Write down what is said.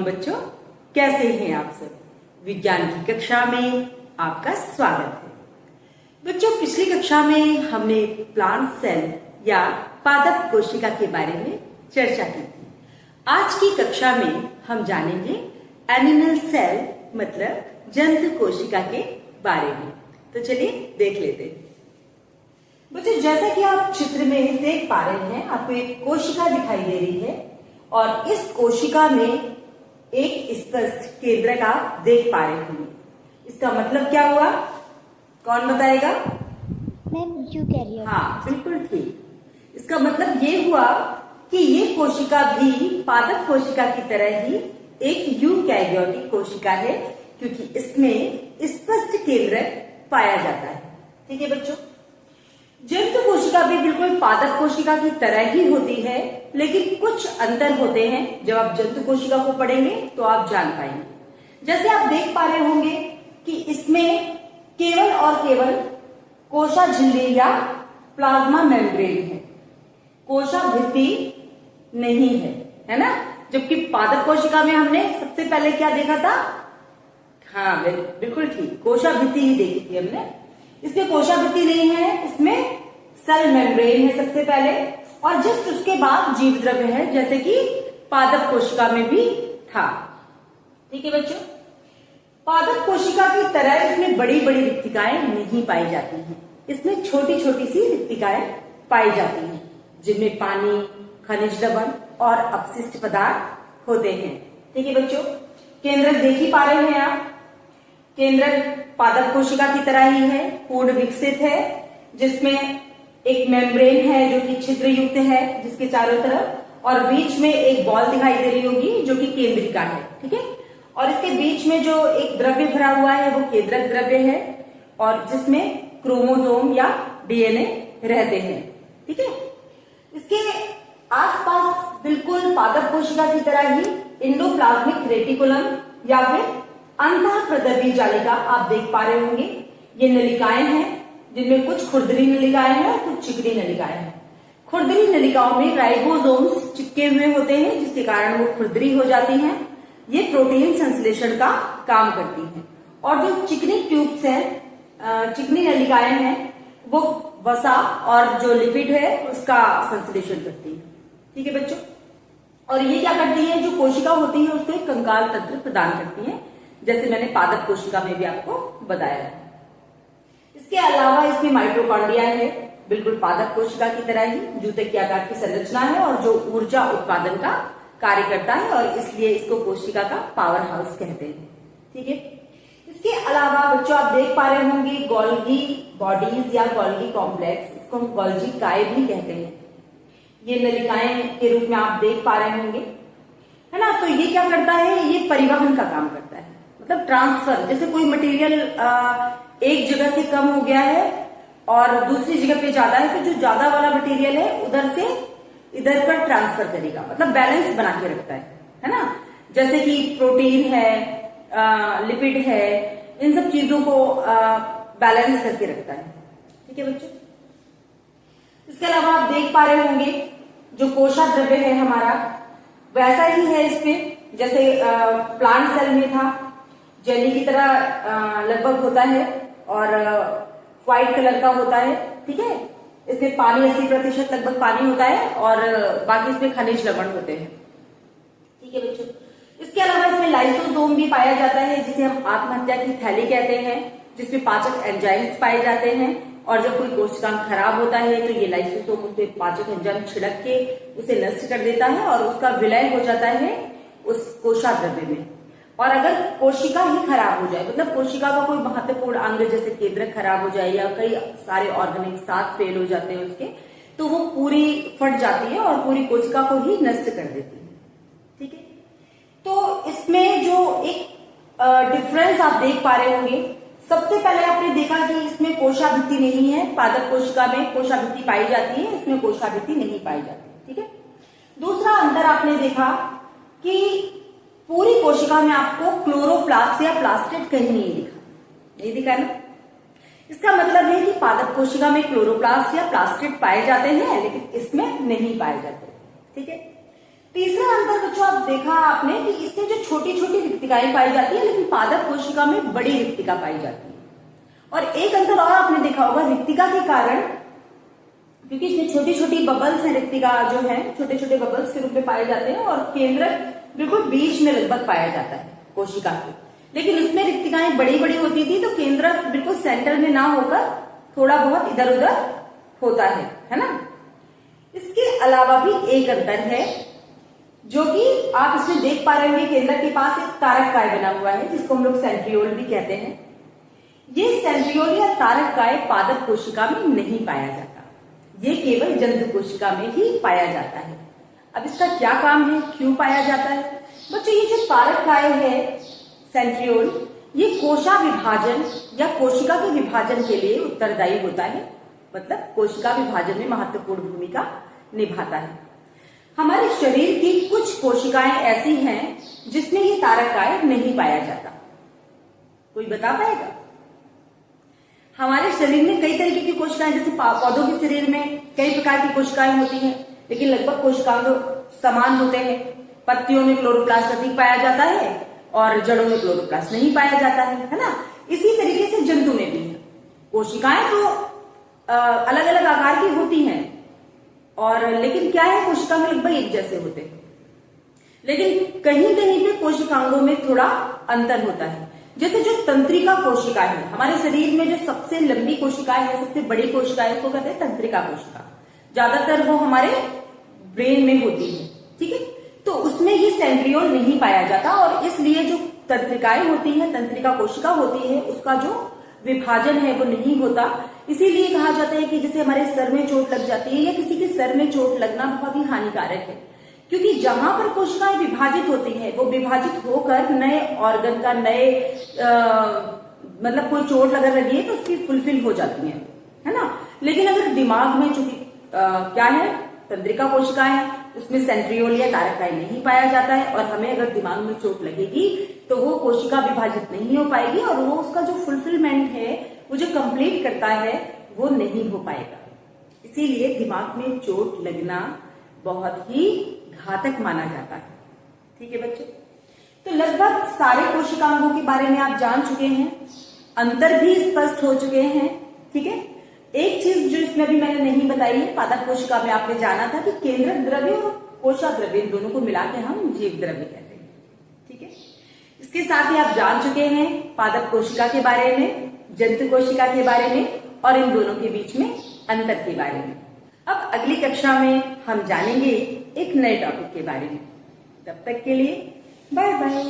Morning बच्चों, कैसे हैं आप सब। विज्ञान की कक्षा में आपका स्वागत है। बच्चों, पिछली कक्षा में हमने प्लांट सेल या पादप कोशिका के बारे में चर्चा की थी। आज की कक्षा में हम जानेंगे एनिमल सेल मतलब जंतु कोशिका के बारे में। तो चलिए देख लेते हैं। बच्चों, जैसा कि आप चित्र में देख पा रहे हैं, आपको एक कोशिका दिखाई दे रही है और इस कोशिका में एक स्पष्ट केंद्रक आप देख पा रहे होंगे। इसका मतलब क्या हुआ, कौन बताएगा? Ma'am, eukaryote. हाँ, बिल्कुल ठीक। इसका मतलब ये हुआ कि ये कोशिका भी पादप कोशिका की तरह ही एक यूकैरियोटिक कोशिका है, क्योंकि इसमें स्पष्ट केंद्रक पाया जाता है। ठीक है बच्चों, जंतु कोशिका भी बिल्कुल पादप कोशिका की तरह ही होती है, लेकिन कुछ अंतर होते हैं। जब आप जंतु कोशिका को पढ़ेंगे तो आप जान पाएंगे। जैसे आप देख पा रहे होंगे कि इसमें केवल और केवल कोशा झिल्ली या प्लाज्मा मेम्ब्रेन है, कोशा भित्ति नहीं है ना। जबकि पादप कोशिका में हमने सबसे पहले क्या देखा था? हाँ, बिल्कुल ठीक, कोशा भित्ति ही देखी थी हमने। इसमें कोशा भित्ति नहीं है, इसमें सेल मेम्ब्रेन है सबसे पहले, और जस्ट उसके बाद जीव द्रव्य है, जैसे कि पादप कोशिका में भी था। ठीक है बच्चों, पादप कोशिका की तरह इसमें बड़ी बड़ी रिक्तिकाएं नहीं पाई जाती हैं। इसमें छोटी छोटी सी रिक्तिकाएं पाई जाती हैं, जिनमें पानी, खनिज लवण और अपशिष्ट पदार्थ होते हैं। ठीक है बच्चों, केंद्रक देख ही पा रहे हैं आप। केंद्रक पादप कोशिका की तरह ही है, पूर्ण विकसित है, जिसमें एक मेम्ब्रेन है जो कि छिद्र युक्त है, जिसके चारों तरफ, और बीच में एक बॉल दिखाई दे रही होगी जो कि केंद्रिका है। ठीक है, और इसके बीच में जो एक द्रव्य भरा हुआ है वो केंद्रक द्रव्य है, और जिसमें क्रोमोसोम या डीएनए रहते हैं। ठीक है, इसके आसपास बिल्कुल पादप कोशिका की तरह ही एंडोप्लाज्मिक रेटिकुलम या फिर अंतःप्रद्रवी जालिका आप देख पा रहे होंगे। ये नलिकाएं हैं, जिनमें कुछ खुरदरी नलिकाएं हैं और कुछ चिकनी नलिकाएं हैं। खुरदरी नलिकाओं में राइबोसोम्स चिपके हुए होते हैं, जिसके कारण वो खुरदरी हो जाती हैं। ये प्रोटीन संश्लेषण का काम करती हैं, और जो चिकनी ट्यूब्स हैं, चिकनी नलिकाएं हैं, वो वसा और जो लिपिड है उसका संश्लेषण करती है। ठीक है बच्चों, और ये क्या करती है, जो कोशिका होती है उसको एक कंकाल तंत्र प्रदान करती है, जैसे मैंने पादप कोशिका में भी आपको बताया है। इसके अलावा इसमें माइटोकॉन्ड्रिया है, बिल्कुल पादप कोशिका की तरह ही जूते के आकार की संरचना है, और जो ऊर्जा उत्पादन का कार्य करता है, और इसलिए इसको कोशिका का पावर हाउस कहते हैं। ठीक है, इसके अलावा बच्चों आप देख पा रहे होंगे गोल्गी बॉडीज या गोल्गी कॉम्प्लेक्स, इसको हम गोल्जी काय भी कहते हैं। ये नलिकाएं के रूप में आप देख पा रहे होंगे, है ना। तो ये क्या करता है, ये परिवहन का काम करता है, मतलब ट्रांसफर। जैसे कोई मटेरियल एक जगह से कम हो गया है और दूसरी जगह पे ज्यादा है, तो जो ज्यादा वाला मटेरियल है उधर से इधर पर ट्रांसफर करेगा, मतलब बैलेंस बना के रखता है ना। जैसे कि प्रोटीन है, लिपिड है, इन सब चीजों को बैलेंस करके रखता है। ठीक है बच्चों, इसके अलावा आप देख पा रहे होंगे जो कोशा द्रव्य है हमारा, वैसा ही है इसमें, जैसे प्लांट सेल में था, जेली की तरह लगभग होता है और व्हाइट कलर का होता है। ठीक है, इसमें पानी 80% लगभग पानी होता है, और बाकी इसमें खनिज लवण होते हैं। ठीक है बच्चों, इसके अलावा इसमें लाइसोसोम भी पाया जाता है, जिसे हम आत्महत्या की थैली कहते हैं, जिसमें पाचक एंजाइम्स पाए जाते हैं, और जब कोई कोशिकांग खराब होता है तो ये लाइसोसोम उसपे पाचक एंजाइम छिड़क के उसे नष्ट कर देता है, और उसका विलय हो जाता है उस कोशा द्रव्य में। और अगर कोशिका ही खराब हो जाए, मतलब कोशिका का कोई महत्वपूर्ण अंग जैसे केंद्रक खराब हो जाए, या कई सारे ऑर्गन एक साथ फेल हो जाते हैं उसके, तो वो पूरी फट जाती है और पूरी कोशिका को ही नष्ट कर देती है। ठीक है, तो इसमें जो एक डिफरेंस आप देख पा रहे होंगे, सबसे पहले आपने देखा कि इसमें कोशाभित्ति नहीं है। पादप कोशिका में कोशाभित्ति पाई जाती है, इसमें कोशाभित्ति नहीं पाई जाती। ठीक है, दूसरा अंतर आपने देखा कि पूरी कोशिका में आपको क्लोरोप्लास्ट या प्लास्टिड कहीं नहीं दिखा ना। इसका मतलब है कि पादप कोशिका में क्लोरोप्लास्ट या प्लास्टिड पाए जाते हैं, लेकिन इसमें नहीं पाए जाते। ठीक है, तीसरा अंतर बच्चों आप देखा आपने कि इसमें जो छोटी छोटी रिक्तिकाएं पाई जाती है, लेकिन पादप कोशिका में बड़ी रिक्तिका पाई जाती है। और एक अंतर और आपने देखा होगा रिक्तिका के कारण, क्योंकि इसमें छोटी छोटी बबल्स हैं, रिक्तिका जो है छोटे छोटे बबल्स के रूप में पाए जाते हैं और केंद्रक बिल्कुल बीच में लगभग पाया जाता है कोशिका के। लेकिन उसमें रिक्तिकाएं बड़ी बड़ी होती थी, तो केंद्रक बिल्कुल सेंटर में ना होकर थोड़ा बहुत इधर उधर होता है ना। इसके अलावा भी एक अंतर है जो कि आप इसमें देख पा रहे होंगे, केंद्रक के पास एक तारक काय बना हुआ है जिसको हम लोग सेंट्रियोल भी कहते हैं। ये सेंट्रियोल या तारक काय पादप कोशिका में नहीं पाया जाता, ये केवल जंतु कोशिका में ही पाया जाता है। अब इसका क्या काम है, क्यों पाया जाता है? बच्चों ये जो तारक काय है सेंट्रियोल, ये कोशा विभाजन या कोशिका के विभाजन के लिए उत्तरदायी होता है, मतलब कोशिका विभाजन में महत्वपूर्ण भूमिका निभाता है। हमारे शरीर की कुछ कोशिकाएं ऐसी हैं जिसमें ये तारक काय नहीं पाया जाता। कोई बता पाएगा? हमारे शरीर में कई तरीके की कोशिकाएं, जैसे पौधों के शरीर में कई प्रकार की कोशिकाएं होती हैं, लेकिन लगभग कोशिकाएं समान होते हैं। पत्तियों में क्लोरोप्लास्ट अधिक पाया जाता है और जड़ों में क्लोरोप्लास्ट नहीं पाया जाता है ना। इसी तरीके से जंतु में भी है। कोशिकाएं तो अलग अलग आकार की होती हैं, और लेकिन क्या है, कोशिका में लगभग एक जैसे होते हैं, लेकिन कहीं कहीं पे कोशिकांगों में थोड़ा अंतर होता है। जैसे जो तंत्रिका कोशिका है, हमारे शरीर में जो सबसे लंबी कोशिका है, सबसे बड़ी कोशिका है, उसको कहते हैं तंत्रिका कोशिका। ज्यादातर वो हमारे ब्रेन में होती है, ठीक है। तो उसमें ये सेंट्रियोल नहीं पाया जाता, और इसलिए जो तंत्रिकाएं होती है, तंत्रिका कोशिका होती है, उसका जो विभाजन है वो नहीं होता। इसीलिए कहा जाता है कि जैसे हमारे सर में चोट लग जाती है या किसी के सर में चोट लगना बहुत ही हानिकारक है, क्योंकि जहां पर कोशिकाएं विभाजित होती है वो विभाजित होकर नए ऑर्गन का, नए मतलब कोई चोट अगर लगी है तो उसकी फुलफिल हो जाती है ना। लेकिन अगर दिमाग में चूंकि क्या है, तंत्रिका कोशिकाएं, उसमें सेंट्रियोल या तारक काय नहीं पाया जाता है, और हमें अगर दिमाग में चोट लगेगी तो वो कोशिका विभाजित नहीं हो पाएगी, और वो उसका जो फुलफिलमेंट है, वो जो कंप्लीट करता है, वो नहीं हो पाएगा। इसीलिए दिमाग में चोट लगना बहुत ही घातक माना जाता है, ठीक है बच्चों। तो लगभग सारे कोशिकांगों के बारे में आप जान चुके हैं, अंतर भी स्पष्ट हो चुके हैं, ठीक है। एक चीज जो इसमें अभी मैंने नहीं बताई है, पादप कोशिका में आपने जाना था कि केंद्रक द्रव्य और कोशा द्रव्य, इन दोनों को मिला के हम जीव द्रव्य कहते हैं, ठीक है। इसके साथ ही आप जान चुके हैं पादप कोशिका के बारे में, जंतु कोशिका के बारे में, और इन दोनों के बीच में अंतर के बारे में। अब अगली कक्षा में हम जानेंगे एक नए टॉपिक के बारे में। तब तक के लिए बाय बाय।